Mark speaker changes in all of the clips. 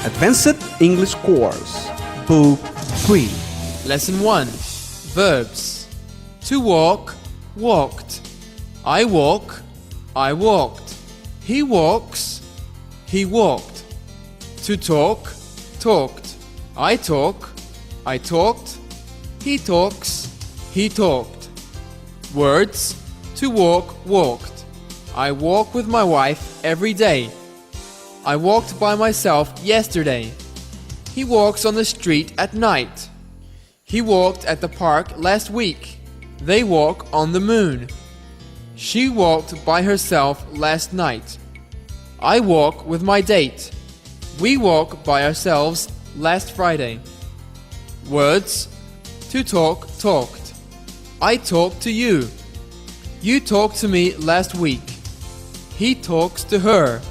Speaker 1: Advanced English Course, Book 3.
Speaker 2: Lesson 1. Verbs. To walk, walked. I walk, I walked. He walks, he walked. To talk, talked. I talk, I talked. He talks, he talked. Words. To walk, walked. I walk with my wife every day. I walked by myself yesterday. He walks on the street at night. He walked at the park last week. They walk on the moon. She walked by herself last night. I walk with my date. We walk by ourselves last Friday. Words. To talk, talked. I talked to you. You talked to me last week. He talks to her.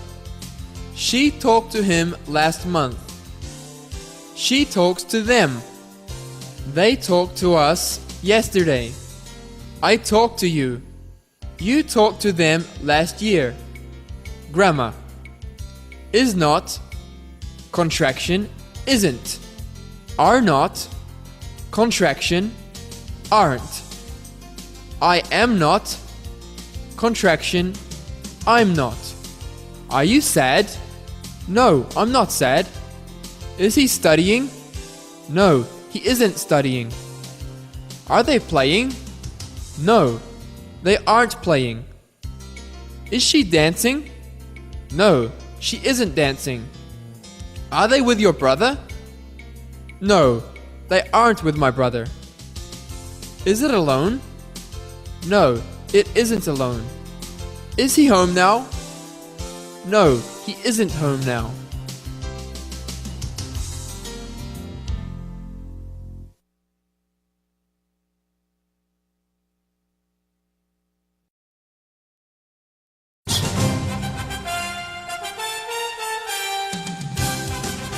Speaker 2: She talked to him last month. She talks to them. They talked to us yesterday. I talked to you. You talked to them last year. Grammar. Is not. Contraction isn't. Are not. Contraction aren't. I am not. Contraction I'm not. Are you sad? No, I'm not sad. Is he studying? No, he isn't studying. Are they playing? No, they aren't playing. Is she dancing? No, she isn't dancing. Are they with your brother? No, they aren't with my brother. Is it alone? No, it isn't alone. Is he home now? No, he isn't home now.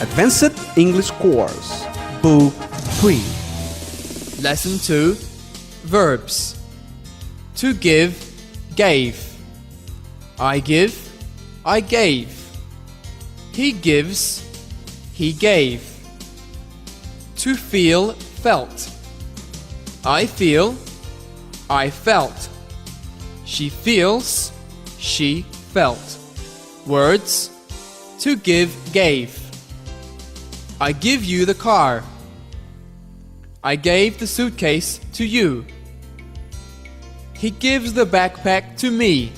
Speaker 1: Advanced English Course, Book 3.
Speaker 2: Lesson 2. Verbs. To give, gave. I give, I gave. He gives, he gave. To feel, felt. I feel, I felt. She feels, she felt. Words. To give, gave. I give you the car. I gave the suitcase to you. He gives the backpack to me.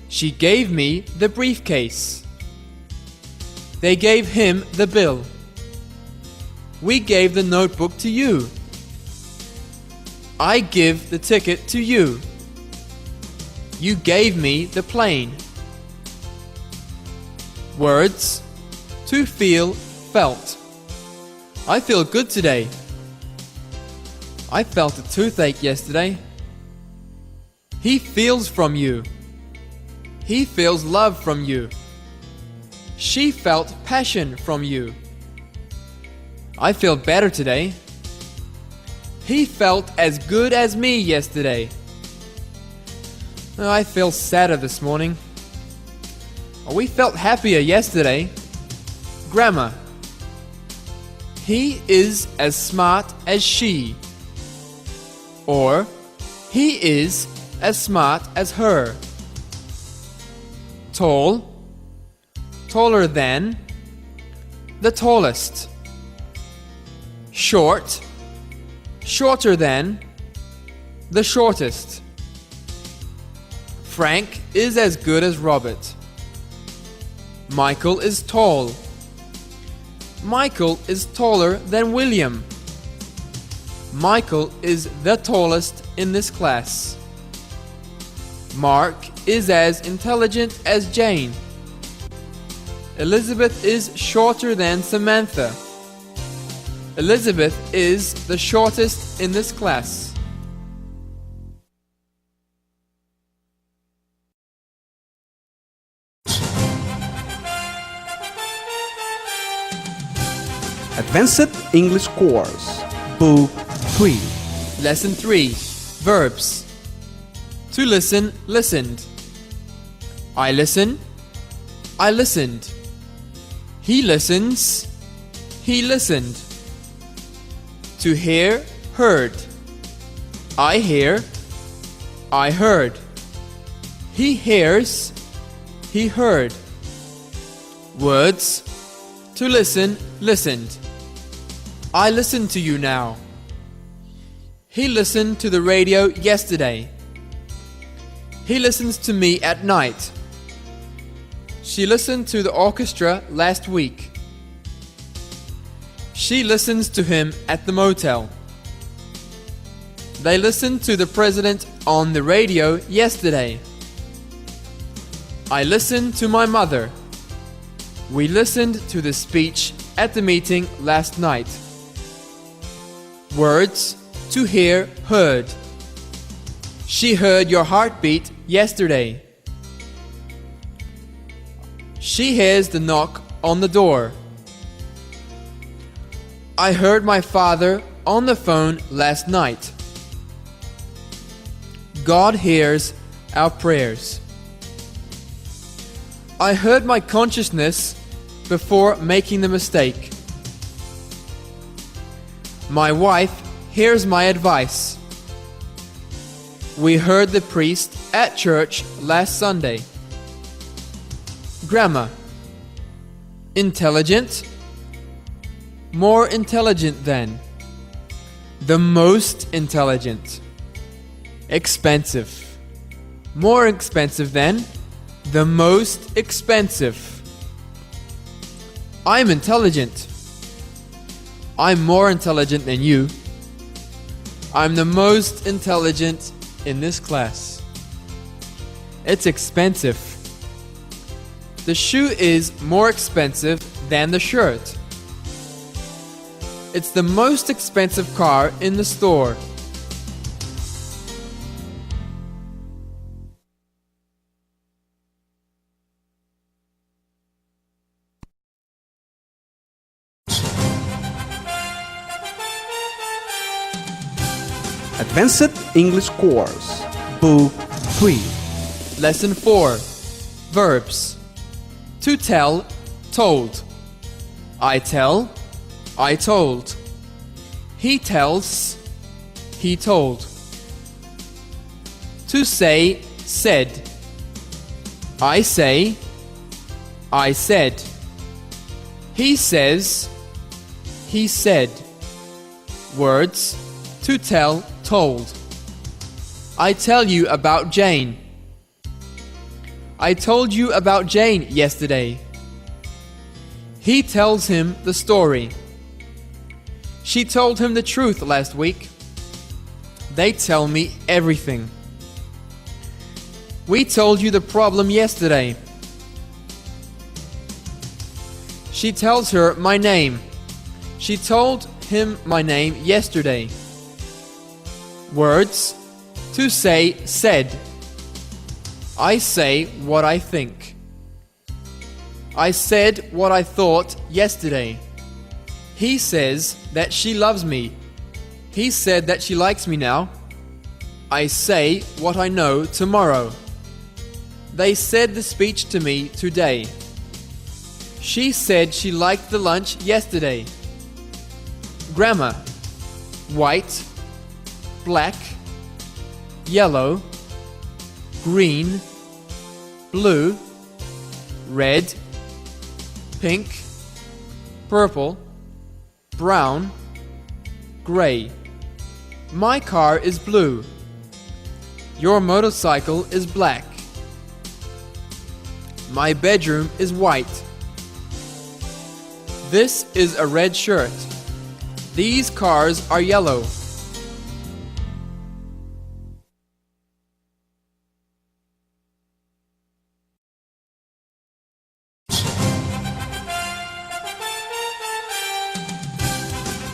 Speaker 2: She gave me the briefcase. They gave him the bill. We gave the notebook to you. I give the ticket to you. You gave me the plane. Words. To feel, felt. I feel good today. I felt a toothache yesterday. He feels from you. He feels love from you. She felt passion from you. I feel better today. He felt as good as me yesterday. I feel sadder this morning. We felt happier yesterday. Grammar. He is as smart as she. Or, he is as smart as her. Tall, taller than, the tallest. Short, shorter than, the shortest. Frank is as good as Robert. Michael is tall. Michael is taller than William. Michael is the tallest in this class. Mark is as intelligent as Jane. Elizabeth is shorter than Samantha. Elizabeth is the shortest in this class.
Speaker 1: Advanced English Course, Book 3.
Speaker 2: Lesson 3. Verbs. To listen, listened. I listen, I listened. He listens, he listened. To hear, heard. I hear, I heard. He hears, he heard. Words. To listen, listened. I listen to you now. He listened to the radio yesterday. He listens to me at night. She listened to the orchestra last week. She listens to him at the motel. They listened to the president on the radio yesterday. I listened to my mother. We listened to the speech at the meeting last night. Words. To hear, heard. She heard your heartbeat yesterday. She hears the knock on the door. I heard my father on the phone last night. God hears our prayers. I heard my consciousness before making the mistake. My wife hears my advice. We heard the priest at church last Sunday. Grammar. Intelligent. More intelligent than. The most intelligent. Expensive. More expensive than. The most expensive. I'm intelligent. I'm more intelligent than you. I'm the most intelligent in this class. It's expensive. The shoe is more expensive than the shirt. It's the most expensive car in the store.
Speaker 1: Advanced English Course, Book 3.
Speaker 2: Lesson 4. Verbs. To tell, told. I tell, I told. He tells, he told. To say, said. I say, I said. He says, he said. Words. To tell, told. I tell you about Jane. I told you about Jane yesterday. He tells him the story. She told him the truth last week. They tell me everything. We told you the problem yesterday. She tells her my name. She told him my name yesterday. Words. To say, said. I say what I think. I said what I thought yesterday. He says that she loves me. He said that she likes me now. I say what I know tomorrow. They said the speech to me today. She said she liked the lunch yesterday. Grammar. White, black, yellow, green, blue, red, pink, purple, brown, gray. My car is blue. Your motorcycle is black. My bedroom is white. This is a red shirt. These cars are yellow.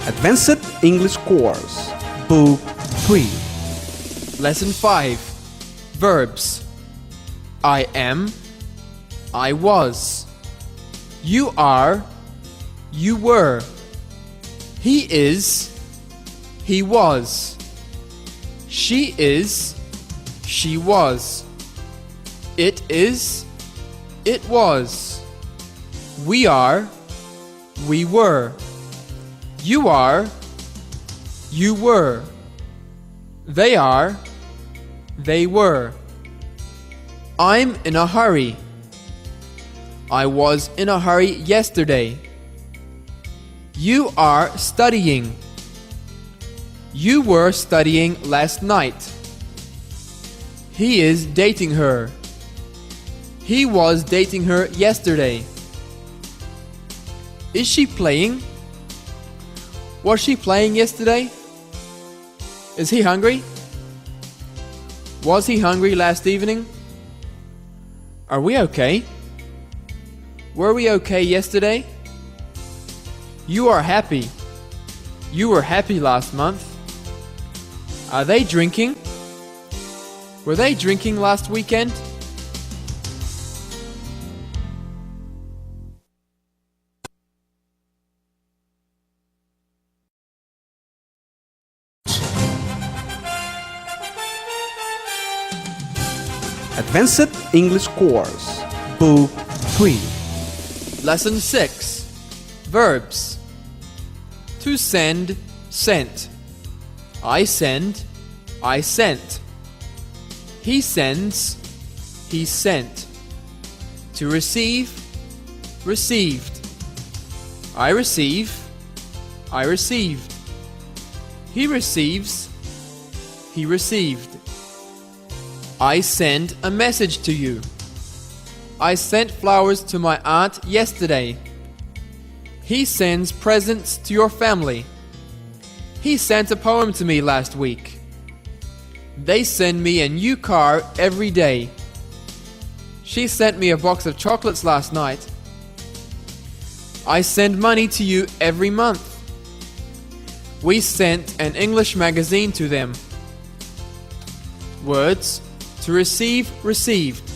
Speaker 1: Advanced English Course, Book 3.
Speaker 2: Lesson 5. Verbs. I am, I was. You are, you were. He is, he was. She is, she was. It is, it was. We are, We were. You are. You were. They are. They were. I'm in a hurry. I was in a hurry yesterday. You are studying. You were studying last night. He is dating her. He was dating her yesterday. Is she playing? Was she playing yesterday? Is he hungry? Was he hungry last evening? Are we okay? Were we okay yesterday? You are happy. You were happy last month. Are they drinking? Were they drinking last weekend?
Speaker 1: Advanced English Course, Book 3.
Speaker 2: Lesson 6. Verbs. To send, sent. I send, I sent. He sends, he sent. To receive, received. I receive, I received. He receives, he received. I send a message to you. I sent flowers to my aunt yesterday. He sends presents to your family. He sent a poem to me last week. They send me a new car every day. She sent me a box of chocolates last night. I send money to you every month. We sent an English magazine to them. Words. To receive, received.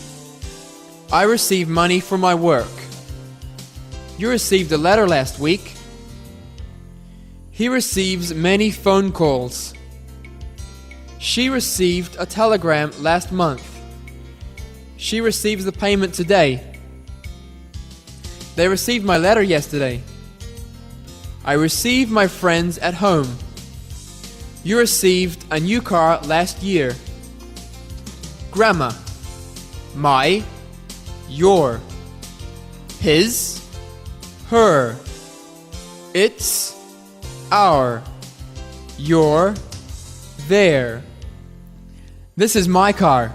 Speaker 2: I received money for my work. You received a letter last week. He receives many phone calls. She received a telegram last month. She receives the payment today. They received my letter yesterday. I received my friends at home. You received a new car last year. Grammar. My, your. His, her. It's, our. Your, their. This is my car.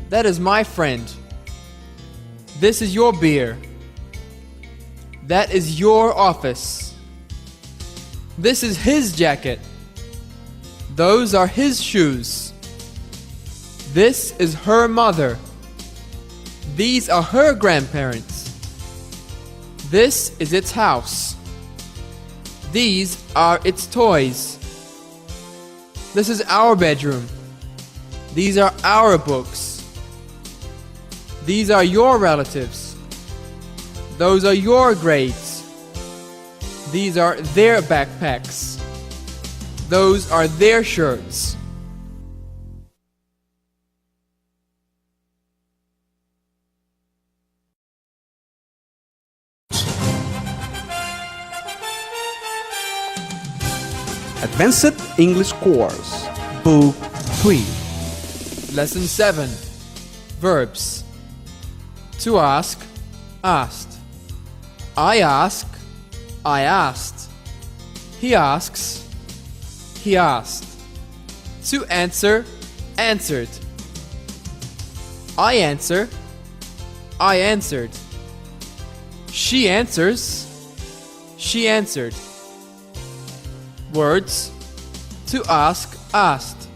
Speaker 2: That is my friend. This is your beer. That is your office. This is his jacket. Those are his shoes. This is her mother. These are her grandparents. This is its house. These are its toys. This is our bedroom. These are our books. These are your relatives. Those are your grades. These are their backpacks. Those are their shirts.
Speaker 1: Advanced English Course, Book 3.
Speaker 2: Lesson 7. Verbs. To ask, asked. I ask, I asked. He asks, he asked. To answer, answered. I answer, I answered. She answers, she answered. Words. To ask, asked.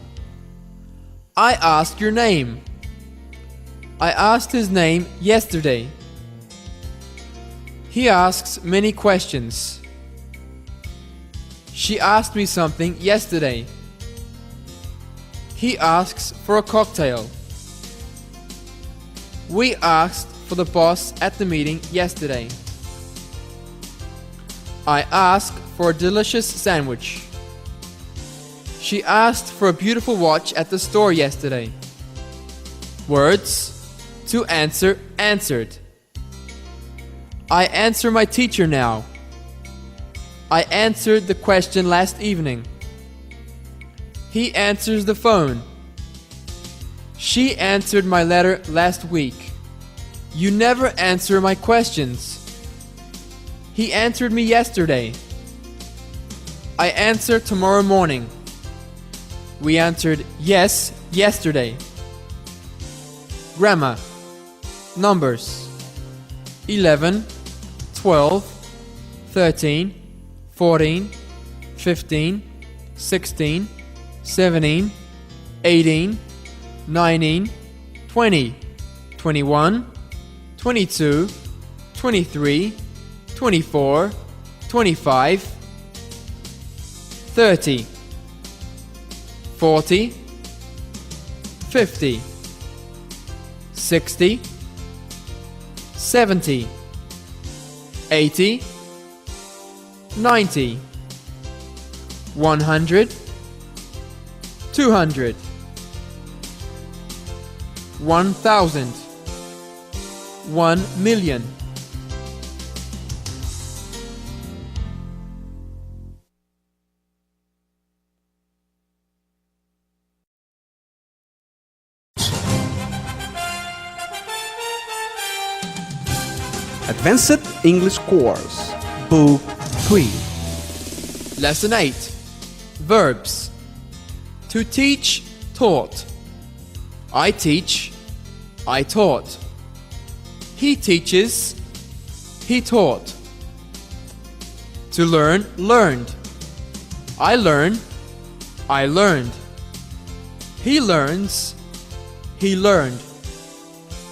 Speaker 2: I asked your name. I asked his name yesterday. He asks many questions. She asked me something yesterday. He asks for a cocktail. We asked for the boss at the meeting yesterday. I asked for a delicious sandwich. She asked for a beautiful watch at the store yesterday. Words. To answer, answered. I answer my teacher now. I answered the question last evening. He answers the phone. She answered my letter last week. You never answer my questions. He answered me yesterday. I answer tomorrow morning. We answered yes yesterday. Grammar. Numbers. 11, 12, 13, 14, 15, 16, 17, 18, 19, 20, 21, 22, 23, 24, 25, 30, 40, 50, 60, 70, 80, 90, 100, 200, 1,000, 1,000,000.
Speaker 1: Advanced English Course, Book 3.
Speaker 2: Lesson 8. Verbs. To teach, taught. I teach, I taught. He teaches, he taught. To learn, learned. I learn, I learned. He learns, he learned.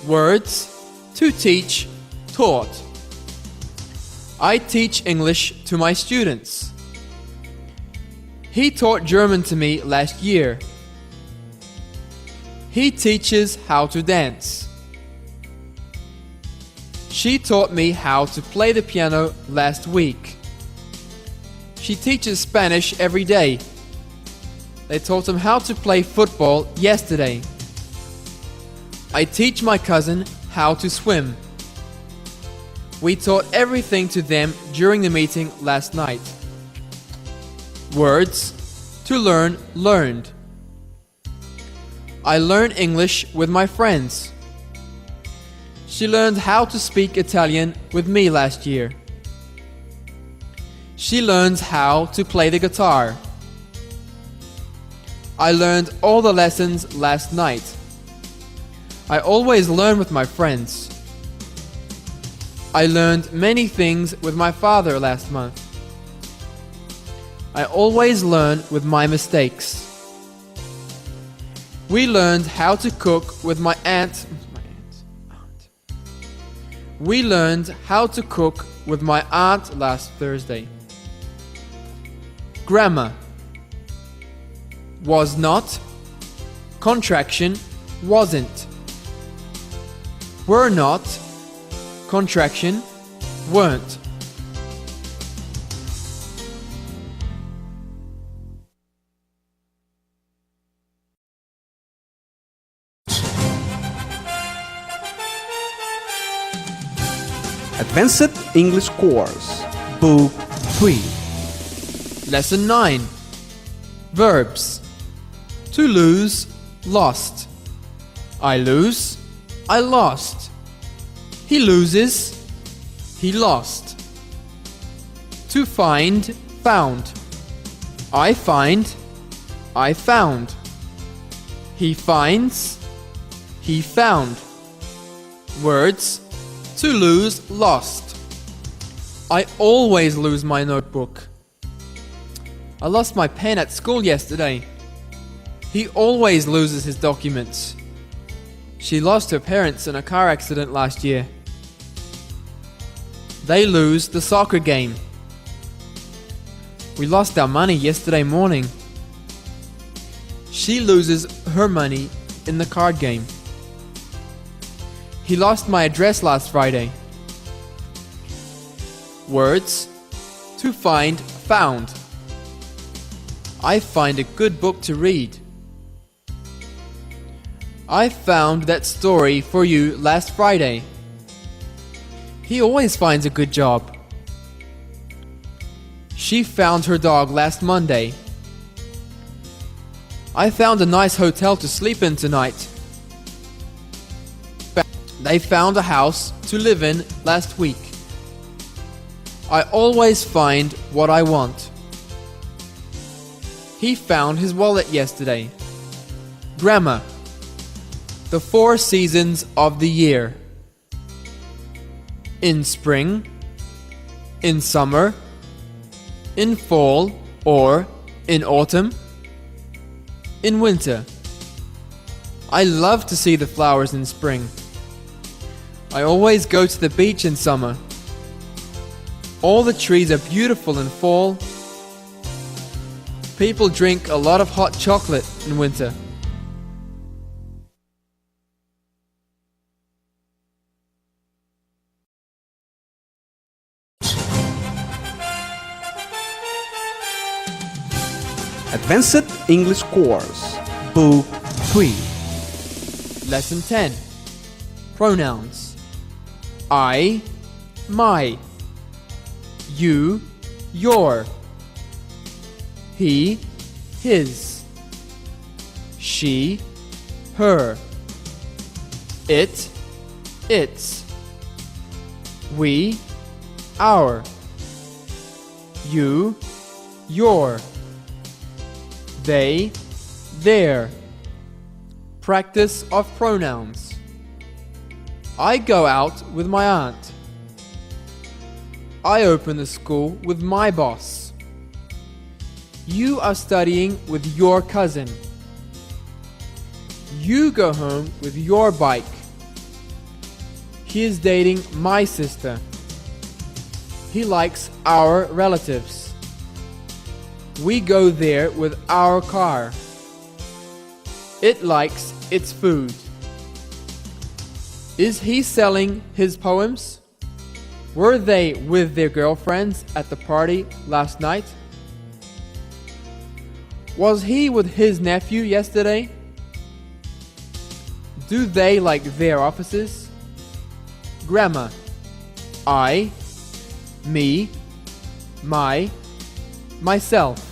Speaker 2: Words. To teach, taught. I teach English to my students. He taught German to me last year. He teaches how to dance. She taught me how to play the piano last week. She teaches Spanish every day. They taught him how to play football yesterday. I teach my cousin how to swim. We taught everything to them during the meeting last night. Words. To learn, learned. I learn English with my friends. She learned how to speak Italian with me last year. She learns how to play the guitar. I learned all the lessons last night. I always learn with my friends. I learned many things with my father last month. I always learn with my mistakes. We learned how to cook with my aunt. We learned how to cook with my aunt last Thursday. Grammar. Was not. Contraction. Wasn't. Were not. Contraction. Weren't.
Speaker 1: Advanced English Course, Book 3.
Speaker 2: Lesson 9. Verbs. To lose, lost. I lose, I lost. He loses, he lost. To find, found. I find, I found. He finds, he found. Words. To lose, lost. I always lose my notebook. I lost my pen at school yesterday. He always loses his documents. She lost her parents in a car accident last year. They lose the soccer game. We lost our money yesterday morning. She loses her money in the card game. He lost my address last Friday. Words. To find, found. I find a good book to read. I found that story for you last Friday. He always finds a good job. She found her dog last Monday. I found a nice hotel to sleep in tonight. They found a house to live in last week. I always find what I want. He found his wallet yesterday. Grammar. The 4 seasons of the year. In spring, in summer, in fall or in autumn, in winter. I love to see the flowers in spring. I always go to the beach in summer. All the trees are beautiful in fall. People drink a lot of hot chocolate in winter.
Speaker 1: Advanced English Course, Book 3.
Speaker 2: Lesson 10. Pronouns. I, my. You, your. He, his. She, her. It, its. We, our. You, your. They, their. Practice of pronouns. I go out with my aunt. I open the school with my boss. You are studying with your cousin. You go home with your bike. He is dating my sister. He likes our relatives. We go there with our car. It likes its food. Is he selling his poems? Were they with their girlfriends at the party last night? Was he with his nephew yesterday? Do they like their offices? Grammar. I, me, my, myself.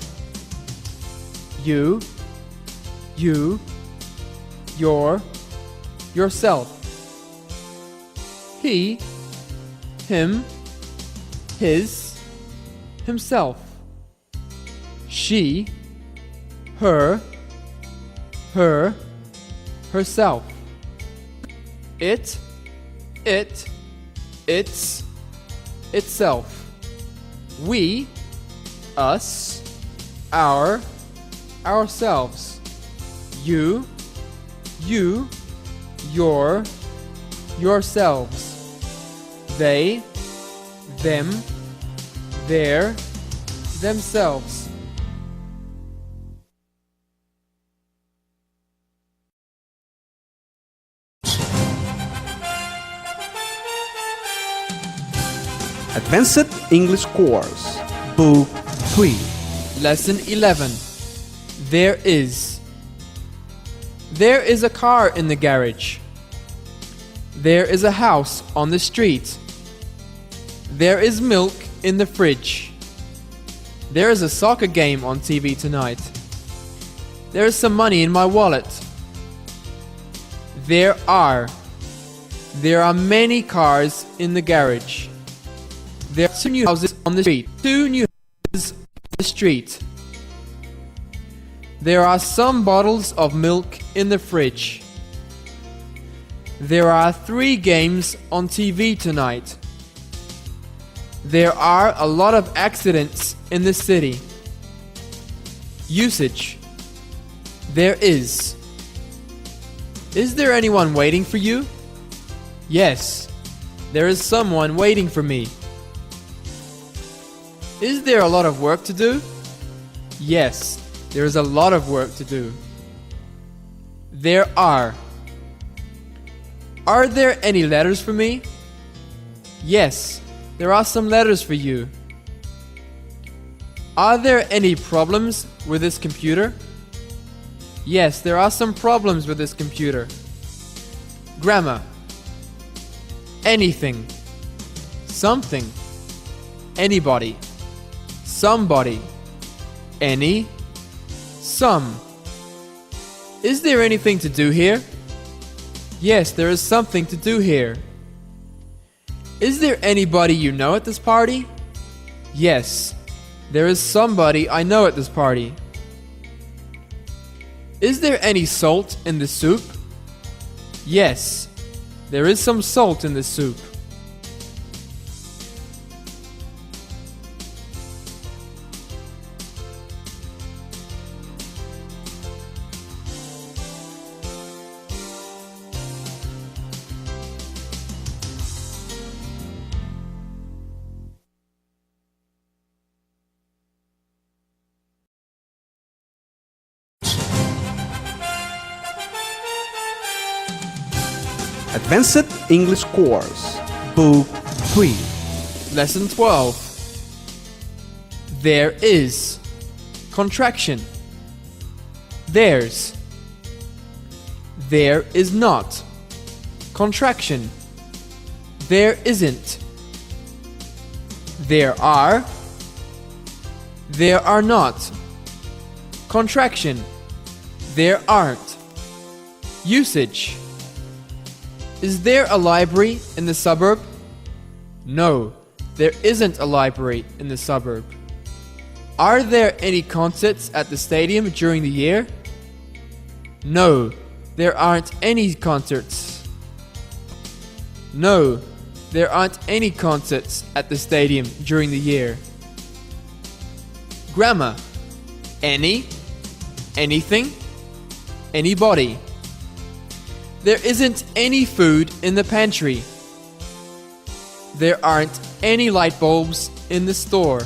Speaker 2: You, your, yourself. He, him, his, himself. She, her, herself. It, its, itself. We, us, our, ourselves. You, your, yourselves. They, them, their, themselves.
Speaker 1: Advanced English Course, Book 3.
Speaker 2: Lesson 11. There is. There is a car in the garage. There is a house on the street. There is milk in the fridge. There is a soccer game on TV tonight. There is some money in my wallet. There are many cars in the garage. There are 2 new houses on the street. 2 new houses on the street. There are some bottles of milk in the fridge. There are 3 games on TV tonight. There are a lot of accidents in the city. Usage. There is. Is there anyone waiting for you? Yes, there is someone waiting for me. Is there a lot of work to do? Yes, there is a lot of work to do. There are. Are there any letters for me? Yes, there are some letters for you. Are there any problems with this computer? Yes, there are some problems with this computer. Grammar. Anything. something, anybody, somebody, any, some. Is there anything to do here? Yes, there is something to do here. Is there anybody you know at this party? Yes, there is somebody I know at this party. Is there any salt in the soup? Yes, there is some salt in the soup.
Speaker 1: Advanced English Course, Book 3.
Speaker 2: Lesson 12. There is. Contraction. There's. There is not. Contraction. There isn't. There are. There are not. Contraction. There aren't. Usage. Is there a library in the suburb? No, there isn't a library in the suburb. Are there any concerts at the stadium during the year? No, there aren't any concerts. No, there aren't any concerts at the stadium during the year. Grammar. Any, anything, anybody. There isn't any food in the pantry. There aren't any light bulbs in the store.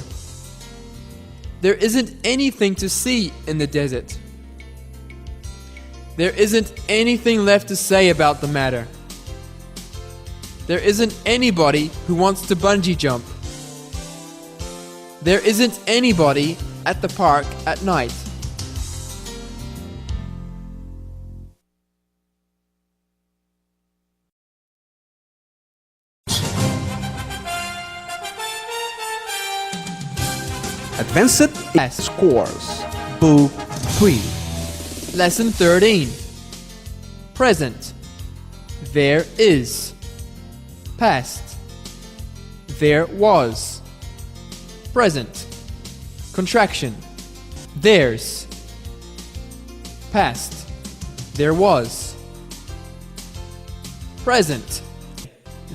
Speaker 2: There isn't anything to see in the desert. There isn't anything left to say about the matter. There isn't anybody who wants to bungee jump. There isn't anybody at the park at night.
Speaker 1: Advanced English Course, Book 3.
Speaker 2: Lesson 13. Present. There is. Past. There was. Present. Contraction. There's. Past. There was. Present.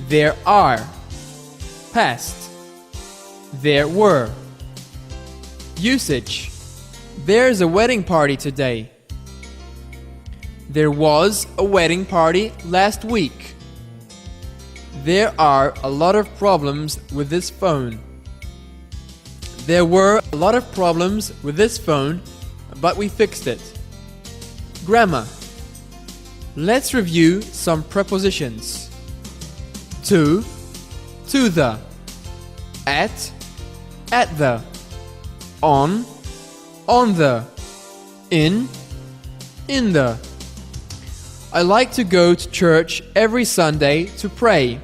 Speaker 2: There are. Past. There were. Usage. There's a wedding party today. There was a wedding party last week. There are a lot of problems with this phone. There were a lot of problems with this phone, but we fixed it. Grammar. Let's review some prepositions. To the. At the. On the. In the. I like to go to church every Sunday to pray.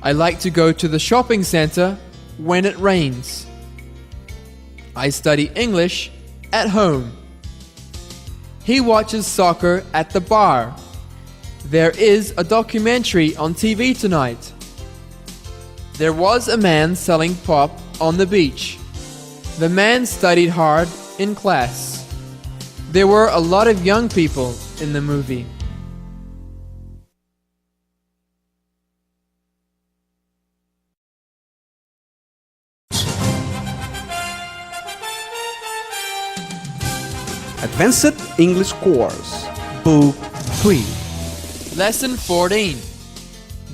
Speaker 2: I like to go to the shopping center when it rains. I study English at home. He watches soccer at the bar. There is a documentary on TV tonight. There was a man selling pop on the beach. The man studied hard in class. There were a lot of young people in the movie.
Speaker 1: Advanced English Course, Book 3.
Speaker 2: Lesson 14.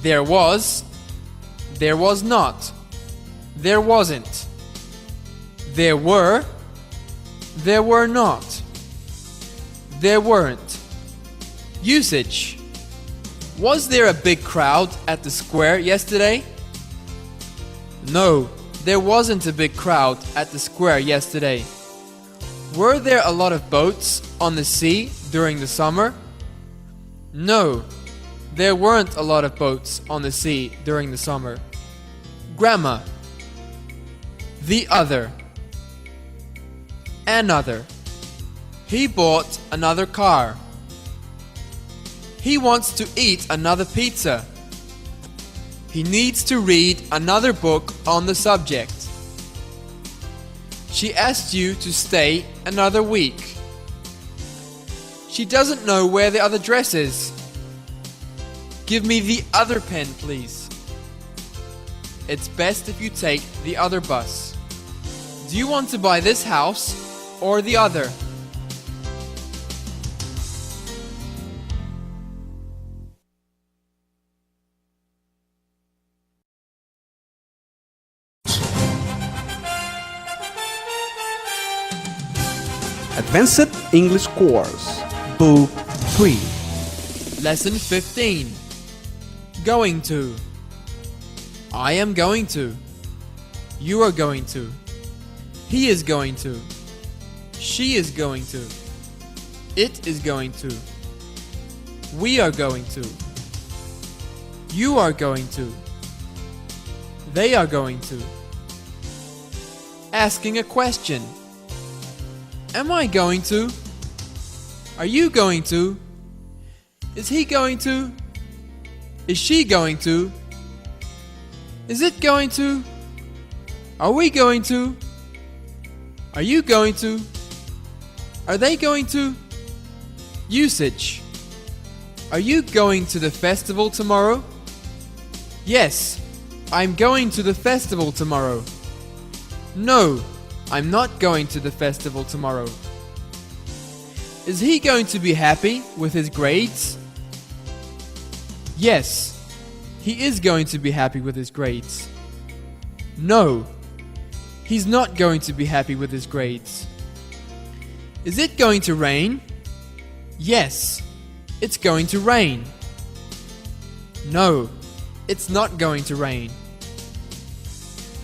Speaker 2: There was. There was not. There wasn't. There were. There were not. There weren't. Usage. Was there a big crowd at the square yesterday? No, there wasn't a big crowd at the square yesterday. Were there a lot of boats on the sea during the summer? No, there weren't a lot of boats on the sea during the summer. Grammar. The other. Another. He bought another car. He wants to eat another pizza. He needs to read another book on the subject. She asked you to stay another week. She doesn't know where the other dress is. Give me the other pen, please. It's best if you take the other bus. Do you want to buy this house or the other?
Speaker 1: Advanced English Course, Book 3.
Speaker 2: Lesson 15. Going to. I am going to. You are going to. He is going to. She is going to. It is going to. We are going to. You are going to. They are going to. Asking a question. Am I going to? Are you going to? Is he going to? Is she going to? Is it going to? Are we going to? Are you going to? Are they going to? Usage. Are you going to the festival tomorrow? Yes, I'm going to the festival tomorrow. No, I'm not going to the festival tomorrow. Is he going to be happy with his grades? Yes, he is going to be happy with his grades. No, he's not going to be happy with his grades. Is it going to rain? Yes, it's going to rain. No, it's not going to rain.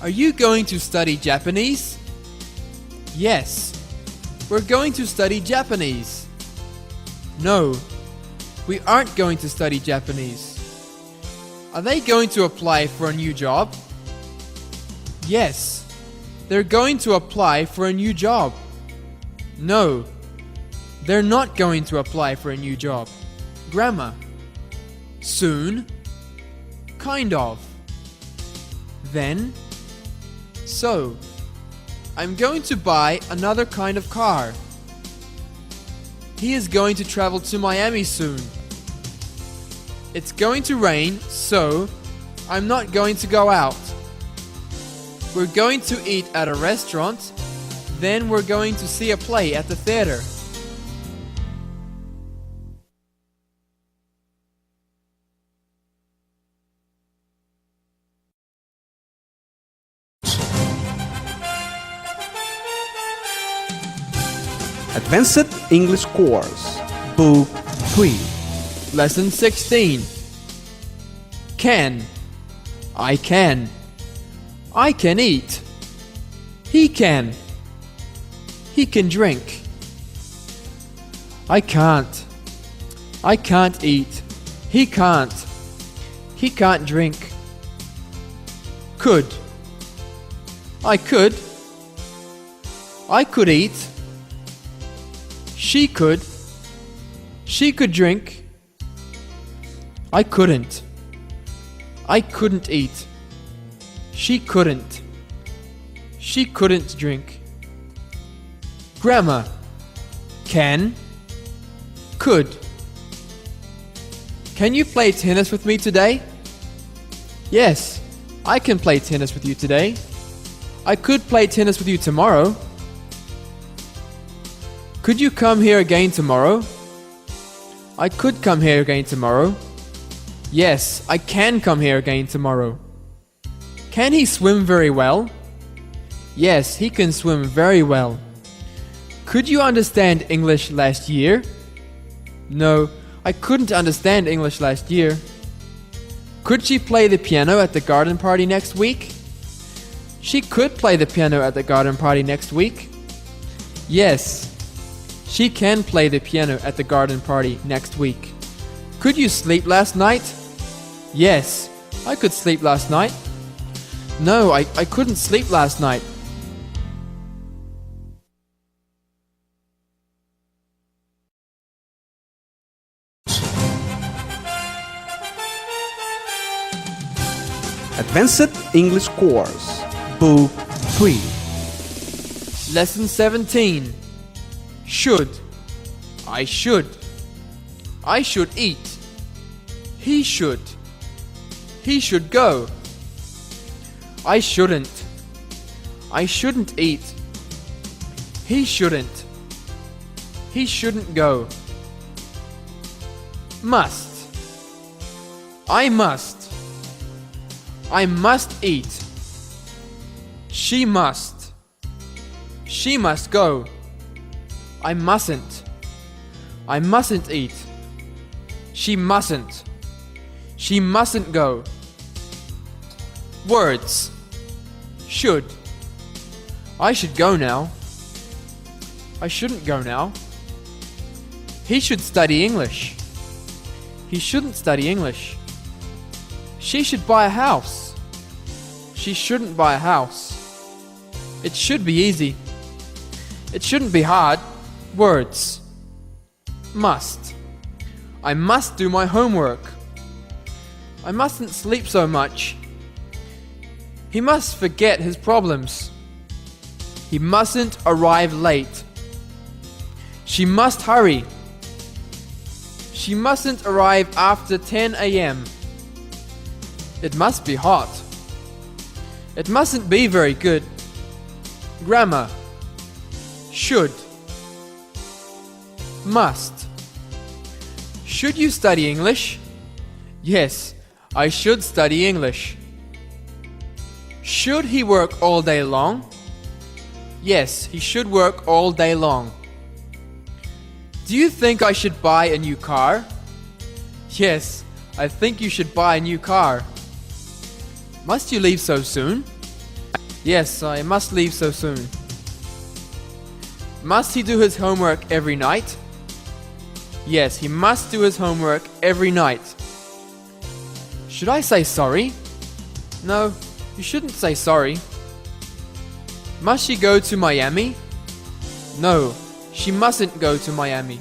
Speaker 2: Are you going to study Japanese? Yes, we're going to study Japanese. No, we aren't going to study Japanese. Are they going to apply for a new job? Yes, they're going to apply for a new job. No, they're not going to apply for a new job. Grammar. Soon. Kind of. Then. So. I'm going to buy another kind of car. He is going to travel to Miami soon. It's going to rain, so I'm not going to go out. We're going to eat at a restaurant, then we're going to see a play at the theater.
Speaker 1: Advanced English Course, Book 3.
Speaker 2: Lesson 16. Can. I can. I can eat. He can. He can drink. I can't. I can't eat. He can't. He can't drink. Could. I could. I could eat. She could. She could drink. I couldn't. I couldn't eat. She couldn't. She couldn't drink. Grammar. Can. Could. Can you play tennis with me today? Yes, I can play tennis with you today. I could play tennis with you tomorrow. Could you come here again tomorrow? I could come here again tomorrow. Yes, I can come here again tomorrow. Can he swim very well? Yes, he can swim very well. Could you understand English last year? No, I couldn't understand English last year. Could she play the piano at the garden party next week? She could play the piano at the garden party next week. Yes, she can play the piano at the garden party next week. Could you sleep last night? Yes, I could sleep last night. No, I couldn't sleep last night.
Speaker 1: Advanced English Course, Book 3.
Speaker 2: Lesson 17. Should. I should. I should eat. He should. He should go. I shouldn't. I shouldn't eat. He shouldn't. He shouldn't go. Must. I must. I must eat. She must. She must go. I mustn't. I mustn't eat. She mustn't. She mustn't go. Words. Should. I should go now. I shouldn't go now. He should study English. He shouldn't study English. She should buy a house. She shouldn't buy a house. It should be easy. It shouldn't be hard. Words. Must. I must do my homework. I mustn't sleep so much. He must forget his problems. He mustn't arrive late. She must hurry. She mustn't arrive after 10 a.m. It must be hot. It mustn't be very good. Grammar. Should. Must. Should you study English? Yes, I should study English. Should he work all day long? Yes, he should work all day long. Do you think I should buy a new car? Yes, I think you should buy a new car. Must you leave so soon? Yes, I must leave so soon. Must he do his homework every night? Yes, he must do his homework every night. Should I say sorry? No, you shouldn't say sorry. Must she go to Miami? No, she mustn't go to Miami.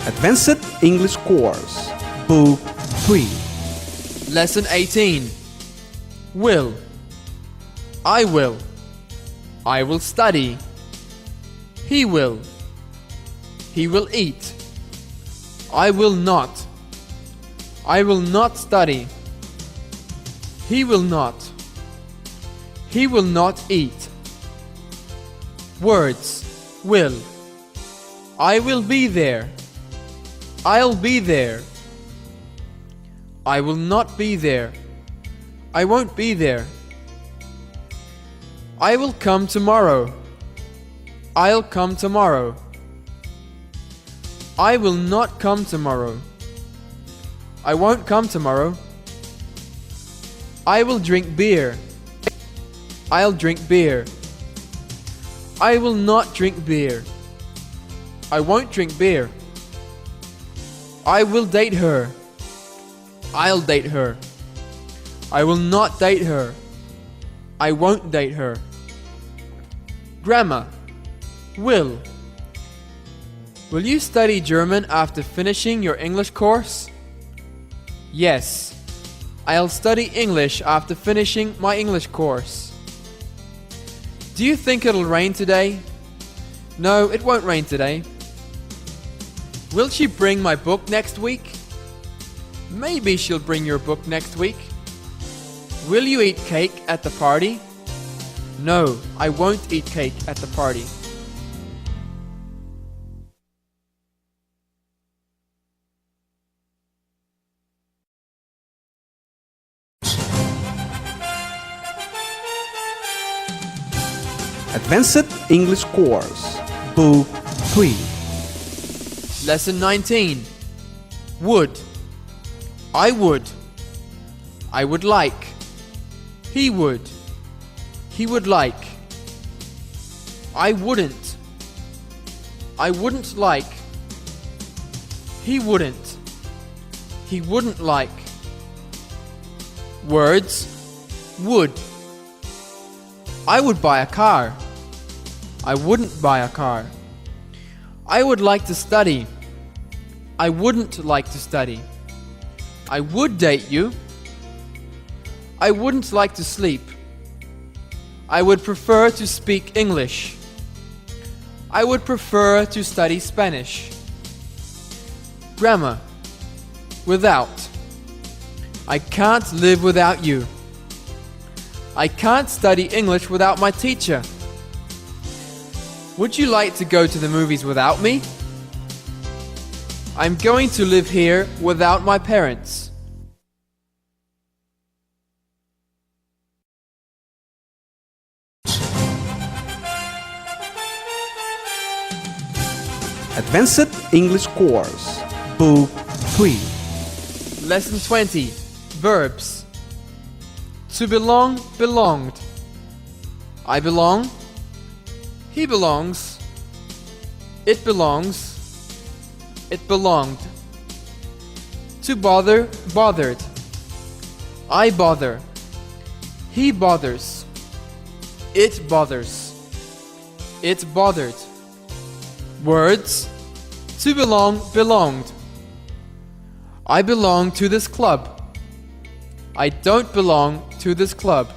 Speaker 1: Advanced English Course, Book 3.
Speaker 2: Lesson 18. Will. I will. I will study. He will. He will eat. I will not. I will not study. He will not. He will not eat. Words. Will. I will be there. I'll be there. I will not be there. I won't be there. I will come tomorrow. I'll come tomorrow. I will not come tomorrow. I won't come tomorrow. I will drink beer. I'll drink beer. I will not drink beer. I won't drink beer. I will date her. I'll date her. I will not date her. I won't date her. Grammar. Will. Will you study German after finishing your English course? Yes. I'll study English after finishing my English course. Do you think it'll rain today? No, it won't rain today. Will she bring my book next week? Maybe she'll bring your book next week. Will you eat cake at the party? No, I won't eat cake at the party.
Speaker 1: Advanced English Course, Book 3.
Speaker 2: Lesson 19. Would. I would. I would like. He would. He would like. I wouldn't. I wouldn't like. He wouldn't. He wouldn't like. Words. Would. I would buy a car. I wouldn't buy a car. I would like to study. I wouldn't like to study. I would date you. I wouldn't like to sleep. I would prefer to speak English. I would prefer to study Spanish. Grammar. Without. I can't live without you. I can't study English without my teacher. Would you like to go to the movies without me? I'm going to live here without my parents.
Speaker 1: Advanced English Course, Book 3.
Speaker 2: Lesson 20. Verbs. To belong, belonged. I belong. He belongs. It belongs. It belonged. To bother, bothered. I bother. He bothers. It bothers. It bothered. Words. To belong, belonged. I belong to this club. I don't belong to this club.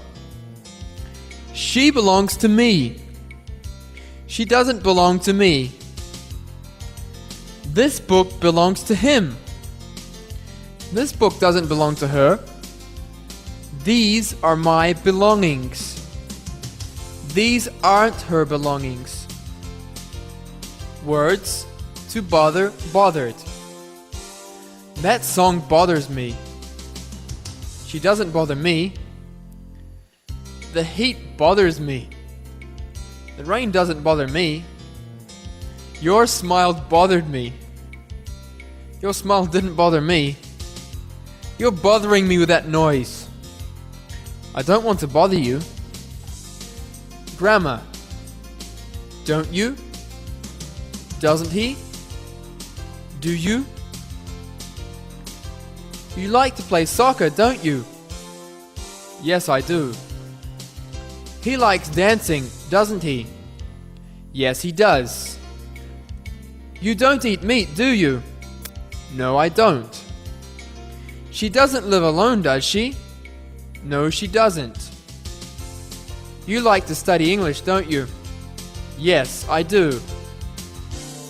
Speaker 2: She belongs to me. She doesn't belong to me. This book belongs to him. This book doesn't belong to her. These are my belongings. These aren't her belongings. Words. To bother, bothered. That song bothers me. She doesn't bother me. The heat bothers me. The rain doesn't bother me. Your smile bothered me. Your smile didn't bother me. You're bothering me with that noise. I don't want to bother you. Grammar. Don't you? Doesn't he? Do you? You like to play soccer, don't you? Yes, I do. He likes dancing, doesn't he? Yes, he does. You don't eat meat, do you? No, I don't. She doesn't live alone, does she? No, she doesn't. You like to study English, don't you? Yes, I do.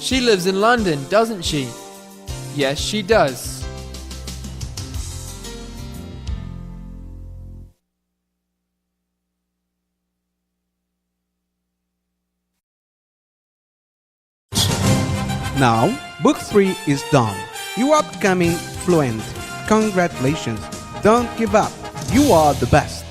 Speaker 2: She lives in London, doesn't she? Yes, she does.
Speaker 1: Now, Book 3 is done. You are becoming fluent. Congratulations. Don't give up. You are the best.